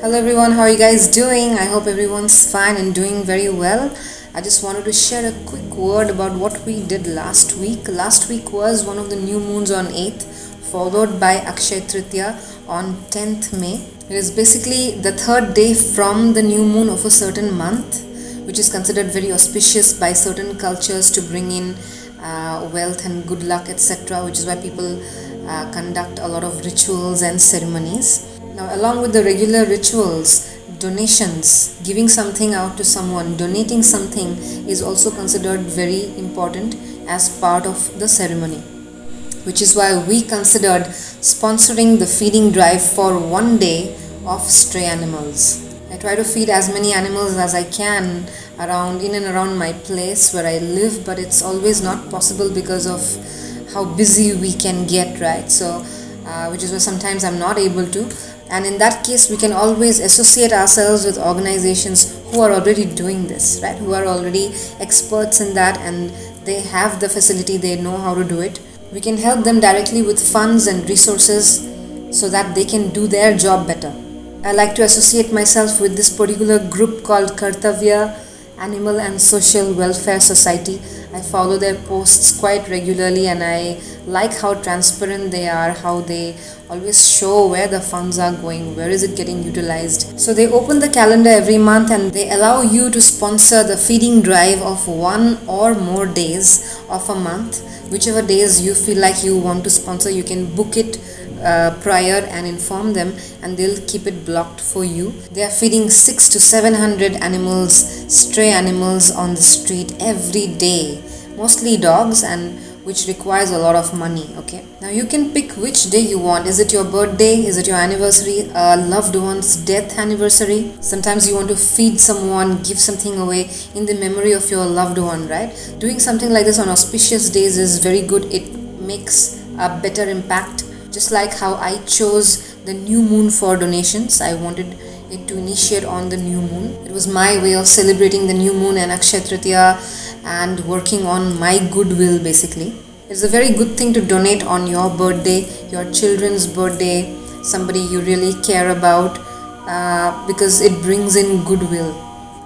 Hello everyone, how are you guys doing? I hope everyone's fine and doing very well. I just wanted to share a quick word about what we did last week. Last week was one of the new moons on 8th, followed by Akshay Tritiya on 10th May. It is basically the third day from the new moon of a certain month, which is considered very auspicious by certain cultures to bring in wealth and good luck, etc., which is why people conduct a lot of rituals and ceremonies. Now, along with the regular rituals, donations, giving something out to someone, donating something is also considered very important as part of the ceremony, which is why we considered sponsoring the feeding drive for one day of stray animals. I try to feed as many animals as I can in and around my place where I live, but it's always not possible because of how busy we can get, right? So which is why sometimes I'm not able to, and in that case we can always associate ourselves with organizations who are already doing this, right, who are already experts in that and they have the facility, they know how to do it. We can help them directly with funds and resources so that they can do their job better. I like to associate myself with this particular group called Kartavya Animal and Social Welfare Society. I follow their posts quite regularly and I like how transparent they are, how they always show where the funds are going, where is it getting utilized. So they open the calendar every month and they allow you to sponsor the feeding drive of one or more days of a month. Whichever days you feel like you want to sponsor, you can book it prior and inform them and they'll keep it blocked for you. They are feeding 600 to 700 animals, stray animals on the street every day, mostly dogs, and which requires a lot of money. Okay, now you can pick which day you want. Is it your birthday? Is it your anniversary? A loved one's death anniversary? Sometimes you want to feed someone, give something away in the memory of your loved one, right? Doing something like this on auspicious days is very good. It makes a better impact. Just like how I chose the new moon for donations, I wanted it to initiate on the new moon. It was my way of celebrating the new moon and Akshay Tritiya and working on my goodwill basically. It's a very good thing to donate on your birthday, your children's birthday, somebody you really care about, because it brings in goodwill.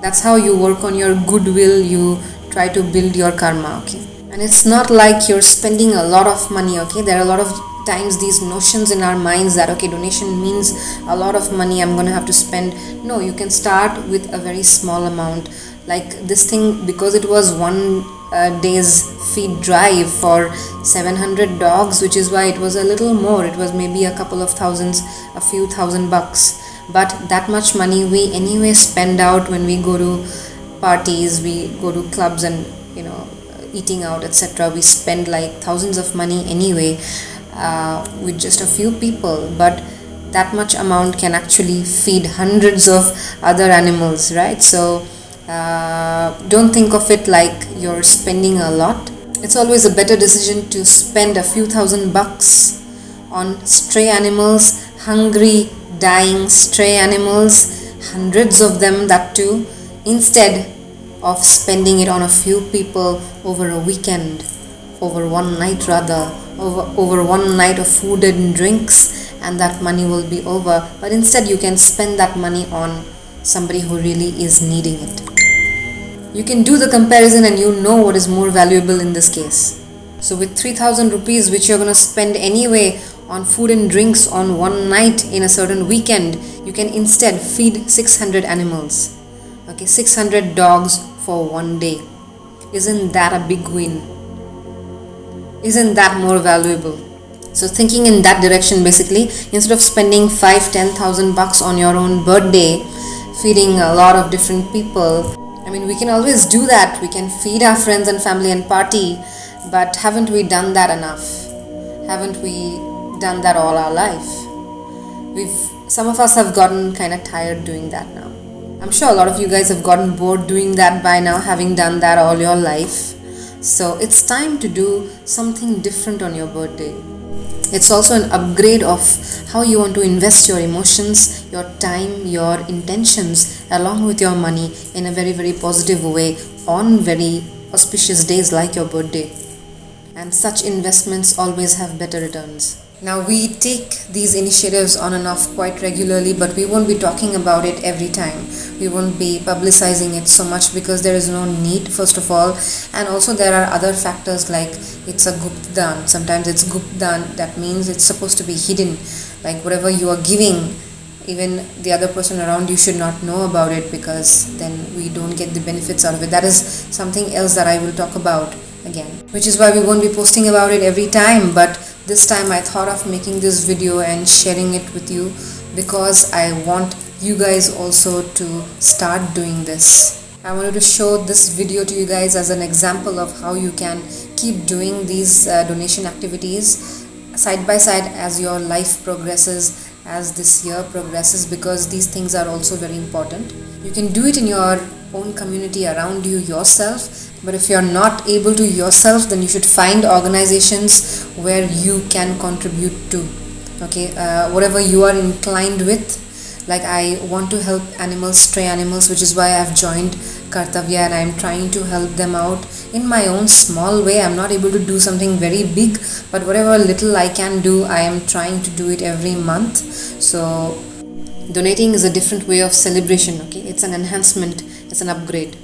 That's how you work on your goodwill, you try to build your karma, okay? And it's not like you're spending a lot of money, okay? There are a lot of times these notions in our minds that okay, donation means a lot of money, I'm gonna have to spend. No, you can start with a very small amount. Like this thing, because it was one day's feed drive for 700 dogs, which is why it was a little more. It was maybe a couple of thousands, a few $1,000, but that much money we anyway spend out when we go to parties, we go to clubs and eating out, etc. We spend like thousands of money anyway with just a few people, but that much amount can actually feed hundreds of other animals, right? So don't think of it like you're spending a lot. It's always a better decision to spend a few $1,000 on stray animals, hungry, dying stray animals, hundreds of them, that too, instead of spending it on a few people over a weekend, over one night rather, over one night of food and drinks, and that money will be over. But instead you can spend that money on somebody who really is needing it. You can do the comparison and you know what is more valuable in this case. So with 3,000 rupees, which you're going to spend anyway on food and drinks on one night in a certain weekend, you can instead feed 600 animals. Okay, 600 dogs for one day. Isn't that a big win? Isn't that more valuable? So thinking in that direction basically, instead of spending $5,000-10,000 on your own birthday, feeding a lot of different people, I mean, we can always do that. We can feed our friends and family and party, but haven't we done that enough? Haven't we done that all our life? Some of us have gotten kind of tired doing that now. I'm sure a lot of you guys have gotten bored doing that by now, having done that all your life. So it's time to do something different on your birthday. It's also an upgrade of how you want to invest your emotions, your time, your intentions along with your money in a very, very positive way on very auspicious days like your birthday. And such investments always have better returns. Now, we take these initiatives on and off quite regularly, but we won't be talking about it every time. We won't be publicizing it so much because there is no need, first of all, and also there are other factors like it's a gupt dan. Sometimes it's gupt dan, that means it's supposed to be hidden, like whatever you are giving, even the other person around you should not know about it, because then we don't get the benefits out of it. That is something else that I will talk about again, which is why we won't be posting about it every time. But this time I thought of making this video and sharing it with you because I want you guys also to start doing this. I wanted to show this video to you guys as an example of how you can keep doing these donation activities side by side as your life progresses, as this year progresses, because these things are also very important. You can do it in your own community around you yourself, but if you're not able to yourself, then you should find organizations where you can contribute to. Okay, whatever you are inclined with. Like, I want to help animals, stray animals, which is why I've joined Kartavya, and I'm trying to help them out in my own small way. I'm not able to do something very big, but whatever little I can do, I am trying to do it every month. So donating is a different way of celebration. Okay, it's an enhancement, it's an upgrade.